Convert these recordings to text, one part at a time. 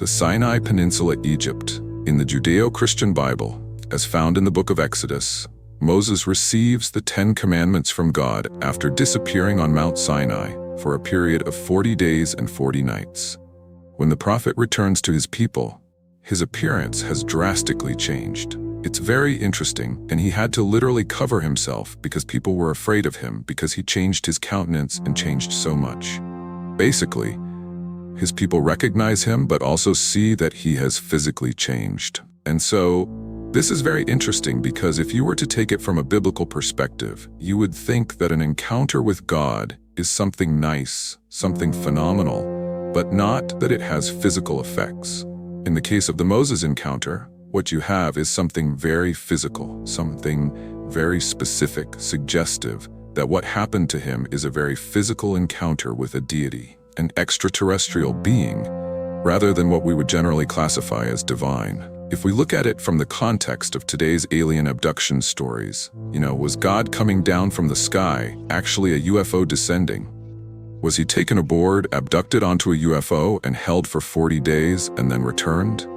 The Sinai Peninsula, Egypt. In the Judeo-Christian Bible, as found in the book of Exodus, Moses receives the 10 Commandments from God after disappearing on Mount Sinai for a period of 40 days and 40 nights. When the prophet returns to his people, his appearance has drastically changed. It's very interesting, and he had to literally cover himself because people were afraid of him because he changed his countenance and changed so much. Basically, his people recognize him but also see that he has physically changed. And so, this is very interesting because if you were to take it from a biblical perspective, you would think that an encounter with God is something nice, something phenomenal, but not that it has physical effects. In the case of the Moses encounter, what you have is something very physical, something very specific, suggestive, that what happened to him is a very physical encounter with a deity, an extraterrestrial being, rather than what we would generally classify as divine. If we look at it from the context of today's alien abduction stories, was God coming down from the sky actually a UFO descending? Was he taken aboard, abducted onto a UFO, and held for 40 days and then returned?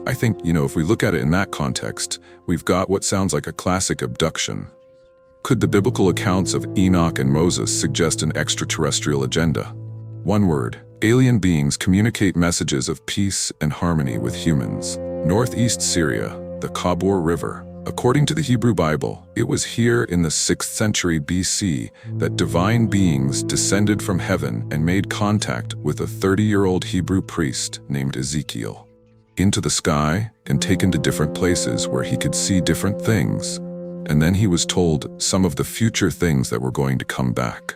I think, if we look at it in that context, we've got what sounds like a classic abduction. Could the biblical accounts of Enoch and Moses suggest an extraterrestrial agenda? One word: alien beings communicate messages of peace and harmony with humans. Northeast Syria, the Kabur River. According to the Hebrew Bible, it was here in the 6th century BC that divine beings descended from heaven and made contact with a 30-year-old Hebrew priest named Ezekiel. Into the sky and taken to different places where he could see different things, and then he was told some of the future things that were going to come back.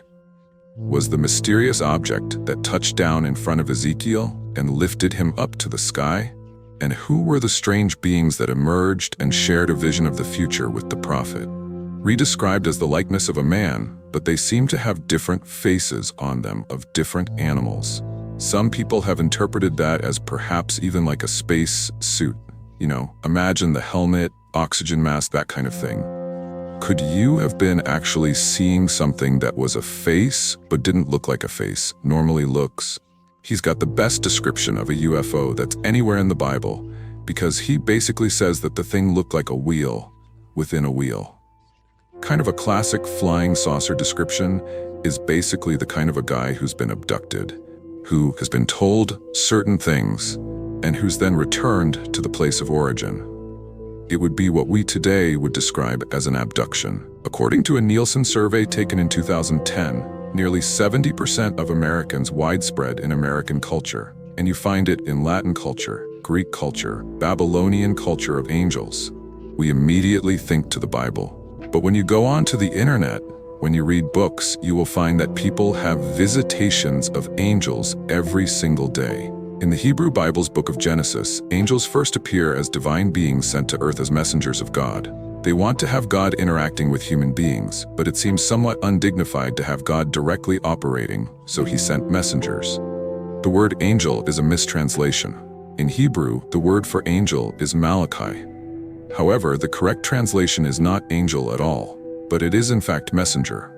Was the mysterious object that touched down in front of Ezekiel and lifted him up to the sky? And who were the strange beings that emerged and shared a vision of the future with the prophet? Redescribed as the likeness of a man, but they seem to have different faces on them of different animals. Some people have interpreted that as perhaps even like a space suit. Imagine the helmet, oxygen mask, that kind of thing. Could you have been actually seeing something that was a face but didn't look like a face, normally looks? He's got the best description of a UFO that's anywhere in the Bible because he basically says that the thing looked like a wheel within a wheel. Kind of a classic flying saucer description is basically the kind of a guy who's been abducted, who has been told certain things, and who's then returned to the place of origin. It would be what we today would describe as an abduction. According to a Nielsen survey taken in 2010, nearly 70% of Americans widespread in American culture, and you find it in Latin culture, Greek culture, Babylonian culture of angels. We immediately think to the Bible. But when you go on to the internet, when you read books, you will find that people have visitations of angels every single day. In the Hebrew Bible's book of Genesis, angels first appear as divine beings sent to earth as messengers of God. They want to have God interacting with human beings, but it seems somewhat undignified to have God directly operating, so he sent messengers. The word angel is a mistranslation. In Hebrew, the word for angel is Malachi. However, the correct translation is not angel at all, but it is in fact messenger.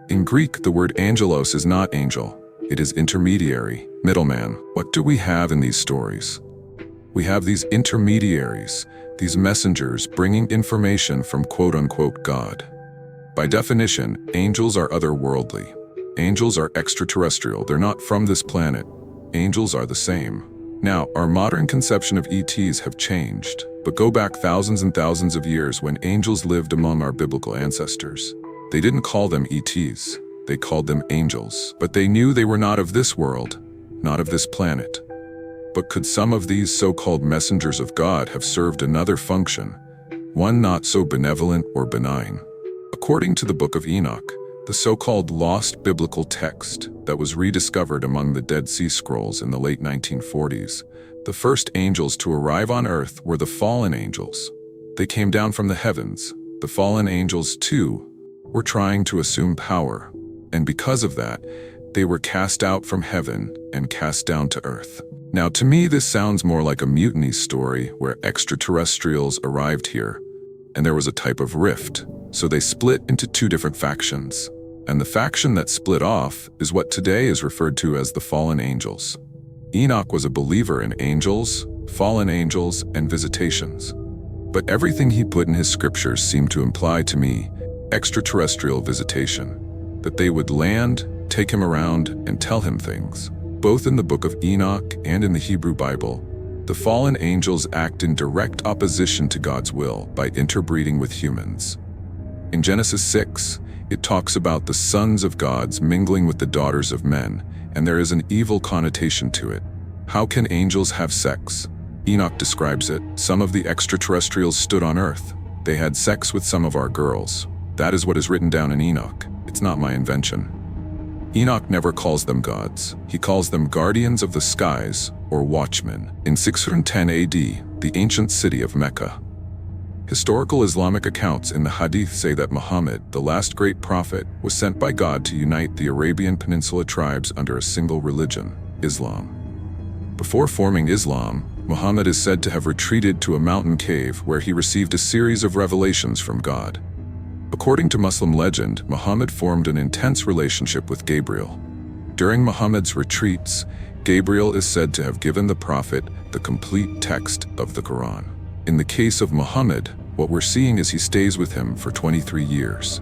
In Greek, the word angelos is not angel. It is intermediary, middleman. What do we have in these stories? We have these intermediaries, these messengers bringing information from quote-unquote God. By definition, angels are otherworldly. Angels are extraterrestrial. They're not from this planet. Angels are the same. Now, our modern conception of ETs have changed, but go back thousands and thousands of years when angels lived among our biblical ancestors. They didn't call them ETs. They called them angels, but they knew they were not of this world, not of this planet. But could some of these so-called messengers of God have served another function, one not so benevolent or benign? According to the book of Enoch, the so-called lost biblical text that was rediscovered among the Dead Sea Scrolls in the late 1940s, the first angels to arrive on earth were the fallen angels. They came down from the heavens. The fallen angels, too, were trying to assume power, and because of that, they were cast out from heaven and cast down to earth. Now, to me, this sounds more like a mutiny story where extraterrestrials arrived here, and there was a type of rift, so they split into 2 different factions. And the faction that split off is what today is referred to as the fallen angels. Enoch was a believer in angels, fallen angels, and visitations. But everything he put in his scriptures seemed to imply to me extraterrestrial visitation, that they would land, take him around, and tell him things. Both in the book of Enoch and in the Hebrew Bible, the fallen angels act in direct opposition to God's will by interbreeding with humans. In Genesis 6, it talks about the sons of gods mingling with the daughters of men, and there is an evil connotation to it. How can angels have sex? Enoch describes it. Some of the extraterrestrials stood on Earth. They had sex with some of our girls. That is what is written down in Enoch. It's not my invention. Enoch never calls them gods. He calls them guardians of the skies, or watchmen. In 610 AD, the ancient city of Mecca. Historical Islamic accounts in the Hadith say that Muhammad, the last great prophet, was sent by God to unite the Arabian Peninsula tribes under a single religion, Islam. Before forming Islam, Muhammad is said to have retreated to a mountain cave where he received a series of revelations from God. According to Muslim legend, Muhammad formed an intense relationship with Gabriel. During Muhammad's retreats, Gabriel is said to have given the prophet the complete text of the Quran. In the case of Muhammad, what we're seeing is he stays with him for 23 years.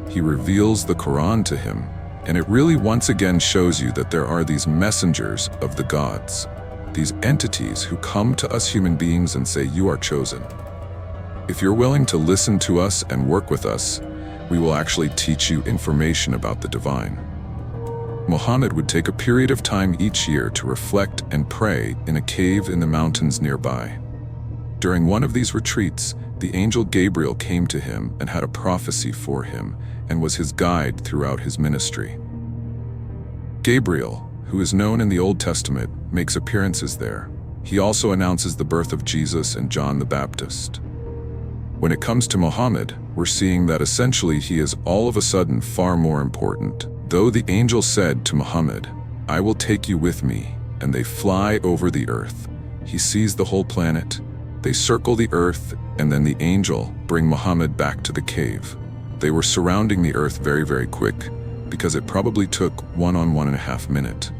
He reveals the Quran to him, and it really once again shows you that there are these messengers of the gods, these entities who come to us human beings and say, "You are chosen. If you're willing to listen to us and work with us, we will actually teach you information about the divine." Muhammad would take a period of time each year to reflect and pray in a cave in the mountains nearby. During one of these retreats, the angel Gabriel came to him and had a prophecy for him and was his guide throughout his ministry. Gabriel, who is known in the Old Testament, makes appearances there. He also announces the birth of Jesus and John the Baptist. When it comes to Muhammad, we're seeing that essentially he is all of a sudden far more important. Though the angel said to Muhammad, "I will take you with me," and they fly over the earth. He sees the whole planet. They circle the earth, and then the angel bring Muhammad back to the cave. They were surrounding the earth very, very quick, because it probably took 1.5 minutes.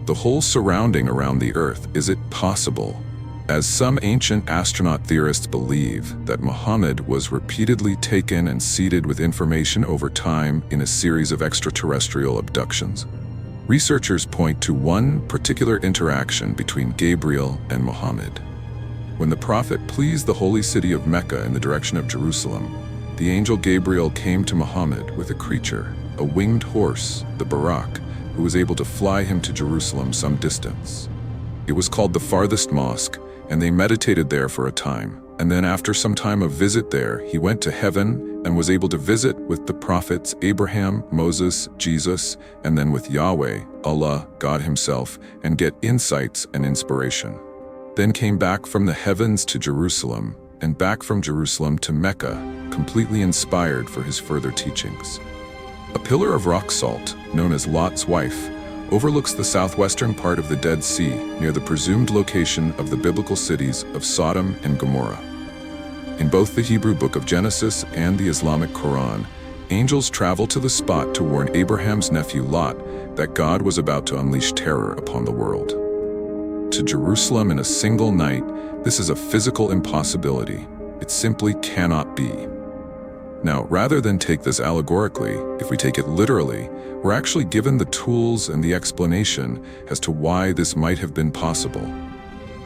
The whole surrounding around the earth, is it possible? As some ancient astronaut theorists believe that Muhammad was repeatedly taken and seeded with information over time in a series of extraterrestrial abductions. Researchers point to one particular interaction between Gabriel and Muhammad. When the prophet pleased the holy city of Mecca in the direction of Jerusalem, the angel Gabriel came to Muhammad with a creature, a winged horse, the Barak, who was able to fly him to Jerusalem some distance. It was called the farthest mosque, and they meditated there for a time. And then after some time of visit there, he went to heaven and was able to visit with the prophets Abraham, Moses, Jesus, and then with Yahweh, Allah, God himself, and get insights and inspiration. Then came back from the heavens to Jerusalem, and back from Jerusalem to Mecca, completely inspired for his further teachings. A pillar of rock salt, known as Lot's wife, overlooks the southwestern part of the Dead Sea near the presumed location of the biblical cities of Sodom and Gomorrah. In both the Hebrew book of Genesis and the Islamic Quran, angels travel to the spot to warn Abraham's nephew Lot that God was about to unleash terror upon the world. To Jerusalem in a single night, this is a physical impossibility. It simply cannot be. Now, rather than take this allegorically, if we take it literally, we're actually given the tools and the explanation as to why this might have been possible.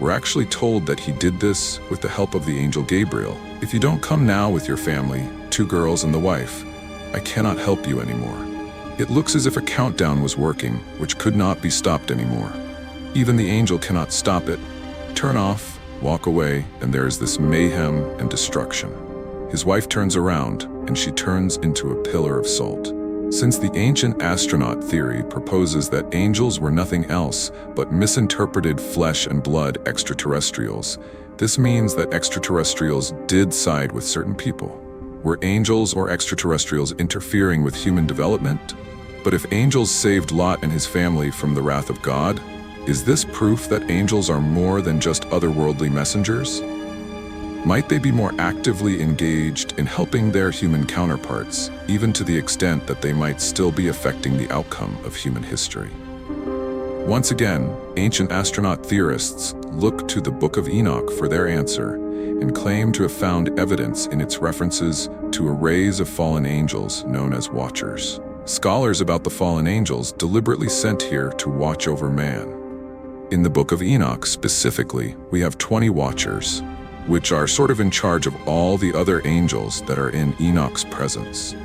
We're actually told that he did this with the help of the angel Gabriel. If you don't come now with your family, 2 girls and the wife, I cannot help you anymore. It looks as if a countdown was working, which could not be stopped anymore. Even the angel cannot stop it. Turn off, walk away, and there is this mayhem and destruction. His wife turns around, and she turns into a pillar of salt. Since the ancient astronaut theory proposes that angels were nothing else but misinterpreted flesh and blood extraterrestrials, this means that extraterrestrials did side with certain people. Were angels or extraterrestrials interfering with human development? But if angels saved Lot and his family from the wrath of God, is this proof that angels are more than just otherworldly messengers? Might they be more actively engaged in helping their human counterparts, even to the extent that they might still be affecting the outcome of human history? Once again, ancient astronaut theorists look to the Book of Enoch for their answer and claim to have found evidence in its references to arrays of fallen angels known as watchers. Scholars about the fallen angels deliberately sent here to watch over man. In the Book of Enoch specifically, we have 20 watchers, which are sort of in charge of all the other angels that are in Enoch's presence.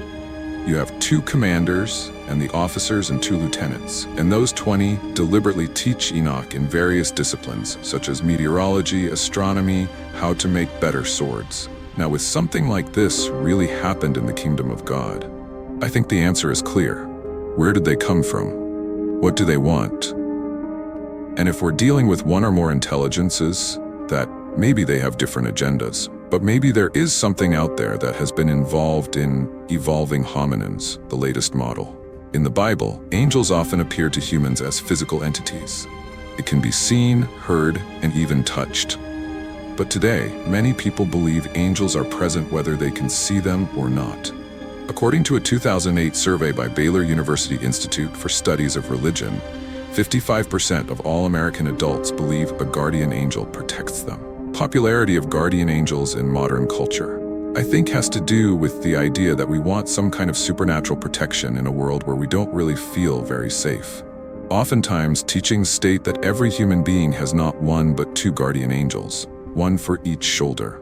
You have 2 commanders and the officers and 2 lieutenants, and those 20 deliberately teach Enoch in various disciplines, such as meteorology, astronomy, how to make better swords. Now, with something like this really happened in the kingdom of God, I think the answer is clear. Where did they come from? What do they want? And if we're dealing with one or more intelligences, that maybe they have different agendas, but maybe there is something out there that has been involved in evolving hominins, the latest model. In the Bible, angels often appear to humans as physical entities. It can be seen, heard, and even touched. But today, many people believe angels are present whether they can see them or not. According to a 2008 survey by Baylor University Institute for Studies of Religion, 55% of all American adults believe a guardian angel protects them. Popularity of guardian angels in modern culture, I think, has to do with the idea that we want some kind of supernatural protection in a world where we don't really feel very safe. Oftentimes, teachings state that every human being has not one but 2 guardian angels, one for each shoulder.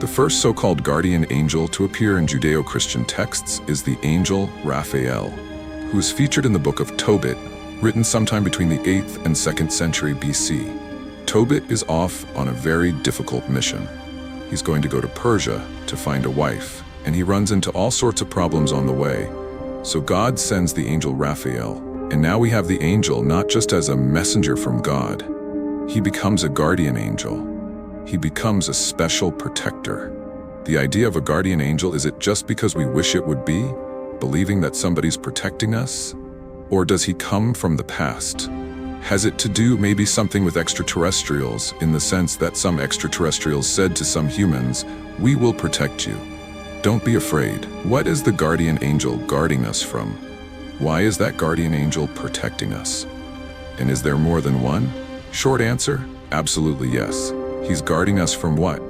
The first so-called guardian angel to appear in Judeo-Christian texts is the angel Raphael, who is featured in the book of Tobit, written sometime between the 8th and 2nd century BC. Tobit is off on a very difficult mission. He's going to go to Persia to find a wife, and he runs into all sorts of problems on the way. So God sends the angel Raphael, and now we have the angel not just as a messenger from God. He becomes a guardian angel. He becomes a special protector. The idea of a guardian angel, is it just because we wish it would be, believing that somebody's protecting us? Or does he come from the past? Has it to do maybe something with extraterrestrials, in the sense that some extraterrestrials said to some humans, "We will protect you. Don't be afraid." What is the guardian angel guarding us from? Why is that guardian angel protecting us? And is there more than one? Short answer, absolutely yes. He's guarding us from what?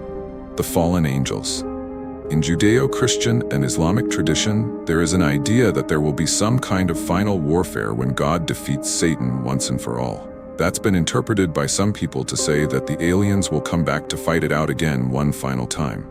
The fallen angels. In Judeo-Christian and Islamic tradition, there is an idea that there will be some kind of final warfare when God defeats Satan once and for all. That's been interpreted by some people to say that the aliens will come back to fight it out again one final time.